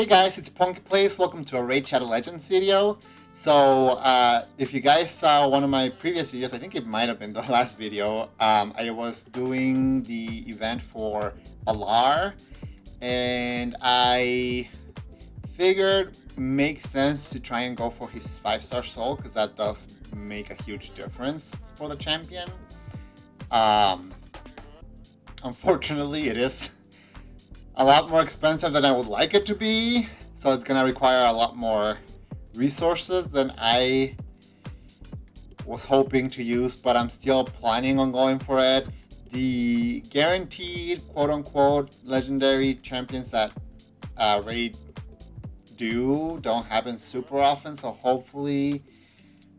Hey guys, it's PonkyPlays. Welcome to a Raid Shadow Legends video. So, if you guys saw one of my previous videos, I think it might have been the last video, I was doing the event for Balar, and I figured it makes sense to try and go for his 5-star soul, because that does make a huge difference for the champion. Unfortunately, it is a lot more expensive than I would like it to be, so it's gonna require a lot more resources than I was hoping to use, but I'm still planning on going for it. The guaranteed quote-unquote legendary champions that Raid don't happen super often, so hopefully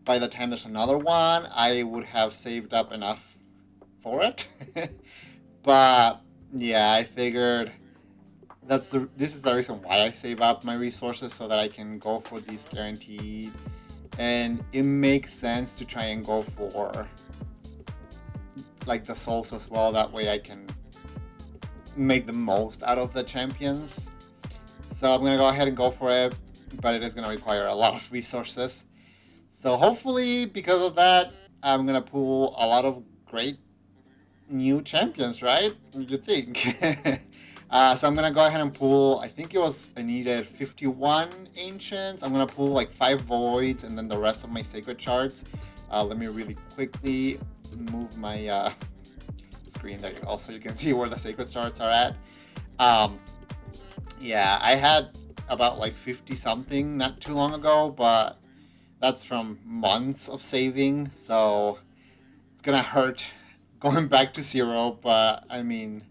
by the time there's another one I would have saved up enough for it. But yeah, I figured this is the reason why I save up my resources, so that I can go for these guaranteed, and it makes sense to try and go for like the souls as well. That way I can make the most out of the champions. So I'm gonna go ahead and go for it, but it is gonna require a lot of resources. So hopefully because of that, I'm gonna pull a lot of great new champions, right? What do you think? So I'm gonna go ahead and pull, I needed 51 ancients. I'm gonna pull like 5 voids and then the rest of my sacred shards. Let me really quickly move my screen. There you go, so you can see where the sacred shards are at. Yeah, I had about like 50 something not too long ago, but that's from months of saving, so it's gonna hurt going back to 0, but I mean,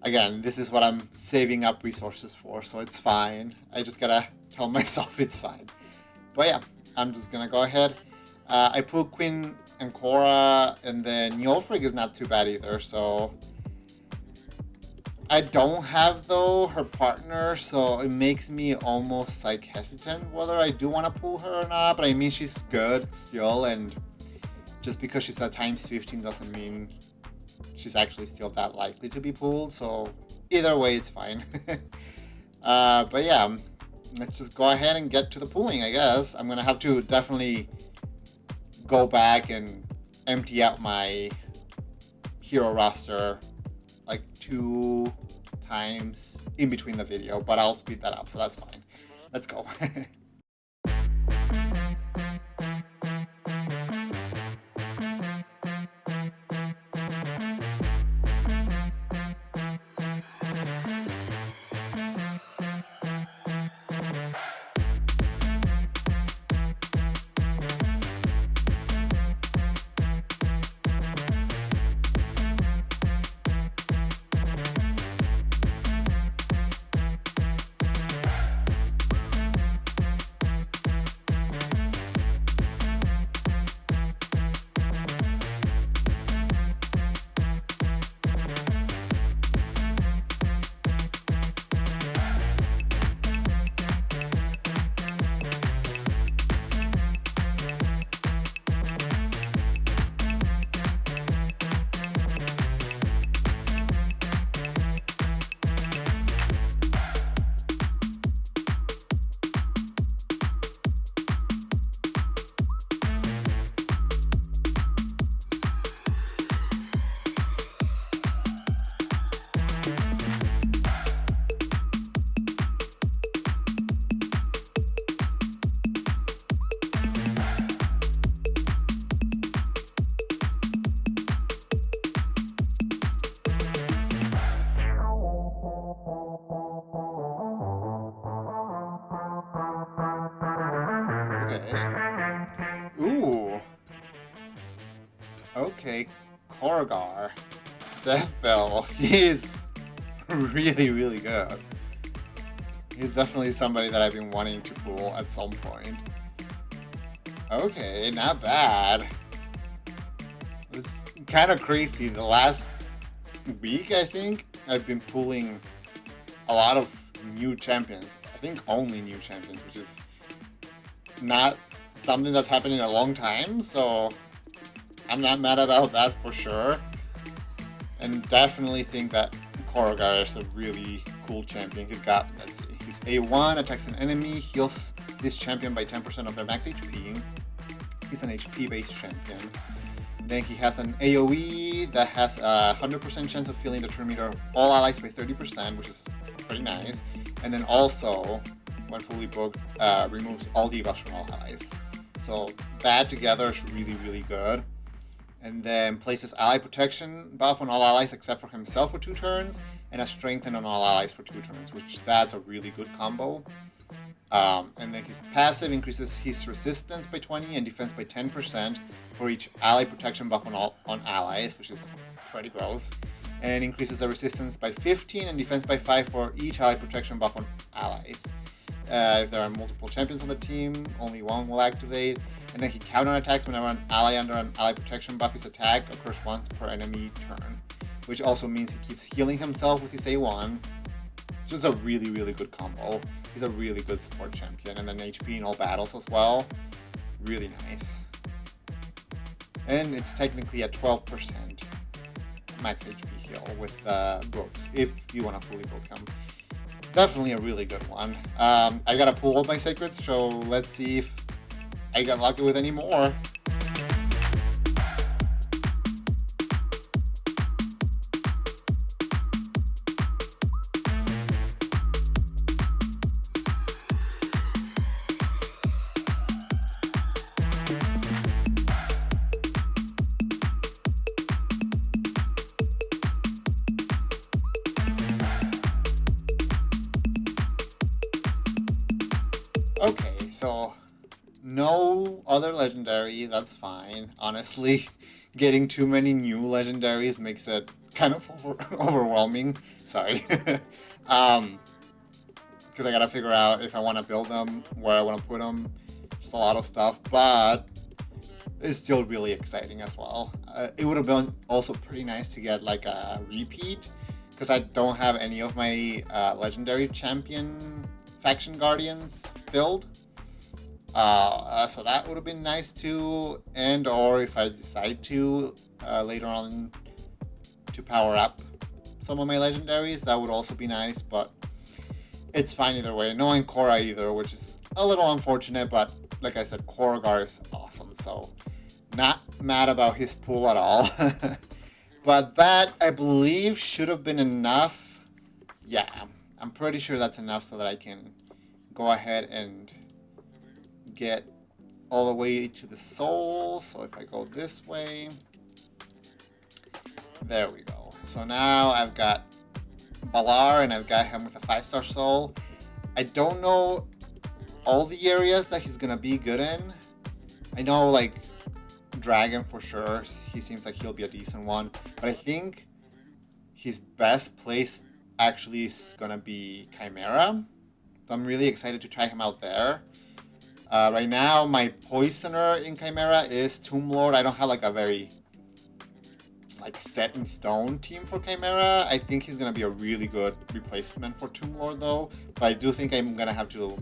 again, this is what I'm saving up resources for, so it's fine. I just gotta tell myself it's fine. But yeah, I'm just gonna go ahead. I pulled Queen and Cora, and then Njolfrig is not too bad either, so I don't have, though, her partner, so it makes me almost like hesitant whether I do want to pull her or not. But I mean, she's good still, and just because she's at times 15 doesn't mean she's actually still that likely to be pulled, so either way it's fine. But yeah, let's just go ahead and get to the pulling, I guess. I'm gonna have to definitely go back and empty out my hero roster like 2 times in between the video, but I'll speed that up, so that's fine. Let's go. Ooh. Okay, Korgar. Death Bell. He's really, really good. He's definitely somebody that I've been wanting to pull at some point. Okay, not bad. It's kind of crazy. The last week, I think, I've been pulling a lot of new champions. I think only new champions, which is not something that's happened in a long time, so I'm not mad about that for sure. And definitely think that Korgar is a really cool champion. He's got, let's see, He's A1, attacks an enemy, heals this champion by 10% of their max HP. He's an HP-based champion. Then he has an AoE that has a 100% chance of filling the turn meter of all allies by 30%, which is pretty nice. And then also, when fully booked, removes all debuffs from all allies. So that together is really, really good. And then places ally protection buff on all allies except for himself for 2 turns, and a strengthen on all allies for 2 turns, which that's a really good combo. And then his passive increases his resistance by 20 and defense by 10% for each ally protection buff on allies, which is pretty gross. And increases the resistance by 15 and defense by 5 for each ally protection buff on allies. If there are multiple champions on the team, only one will activate. And then he counterattacks whenever an ally under an ally protection buff is attacked, occurs once per enemy turn. Which also means he keeps healing himself with his A1. It's just a really, really good combo. He's a really good support champion. And then HP in all battles as well. Really nice. And it's technically a 12% max HP heal with books, if you want to fully book him. Definitely a really good one. I gotta pull all my secrets, so let's see if I got lucky with any more. Okay, so no other legendary, that's fine. Honestly, getting too many new legendaries makes it kind of overwhelming. Sorry. Because I gotta figure out if I want to build them, where I want to put them, just a lot of stuff, but it's still really exciting as well. It would have been also pretty nice to get like a repeat, because I don't have any of my legendary champion faction guardians filled. So that would have been nice too, and or if I decide to later on to power up some of my legendaries, that would also be nice, but it's fine either way. No Ancora either, which is a little unfortunate, but like I said, Koragar is awesome, so not mad about his pool at all. But that, I believe, should have been enough. Yeah, I'm pretty sure that's enough so that I can go ahead and get all the way to the soul. So if I go this way, there we go. So now I've got Balar and I've got him with a 5-star soul. I don't know all the areas that he's gonna be good in. I know like Dragon for sure, he seems like he'll be a decent one, but I think his best place actually is gonna be Chimera. So I'm really excited to try him out there. Right now, my poisoner in Chimera is Tomb Lord. I don't have like a very like set in stone team for Chimera. I think he's gonna be a really good replacement for Tomb Lord though. But I do think I'm gonna have to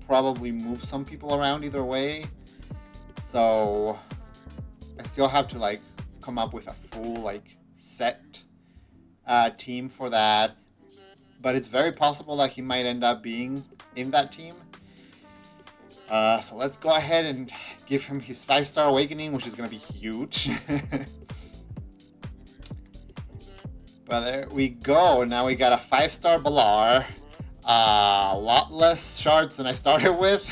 probably move some people around either way. So I still have to like come up with a full like set team for that. But it's very possible that he might end up being in that team. So let's go ahead and give him his 5-star awakening, which is going to be huge. But there we go. Now we got a 5-star Balar. A lot less shards than I started with.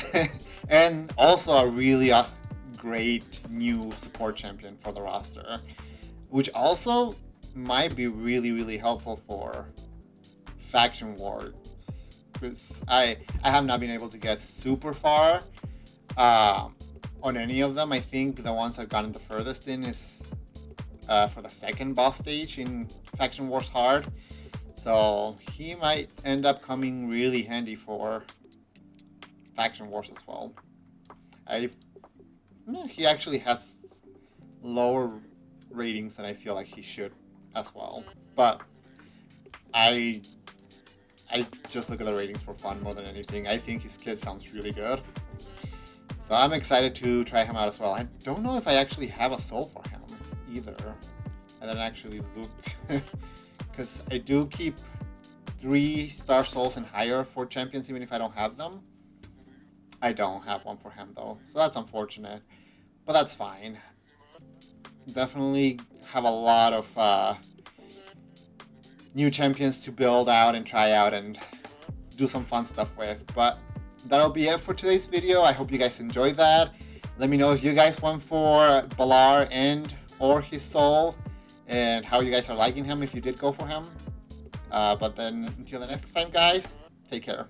And also a really great new support champion for the roster. Which also might be really, really helpful for faction wars. Because I have not been able to get super far on any of them. I think the ones I've gotten the furthest in is for the second boss stage in Faction Wars Hard. So he might end up coming really handy for Faction Wars as well. He actually has lower ratings than I feel like he should as well. But I just look at the ratings for fun more than anything. I think his kit sounds really good. So I'm excited to try him out as well. I don't know if I actually have a soul for him either. I didn't actually look. Because I do keep 3-star souls and higher for champions, even if I don't have them. I don't have one for him though, so that's unfortunate, but that's fine. Definitely have a lot of new champions to build out and try out and do some fun stuff with. But that'll be it for today's video. I hope you guys enjoyed that. Let me know if you guys went for Balar and or his soul, and how you guys are liking him if you did go for him. But then until the next time, guys, take care.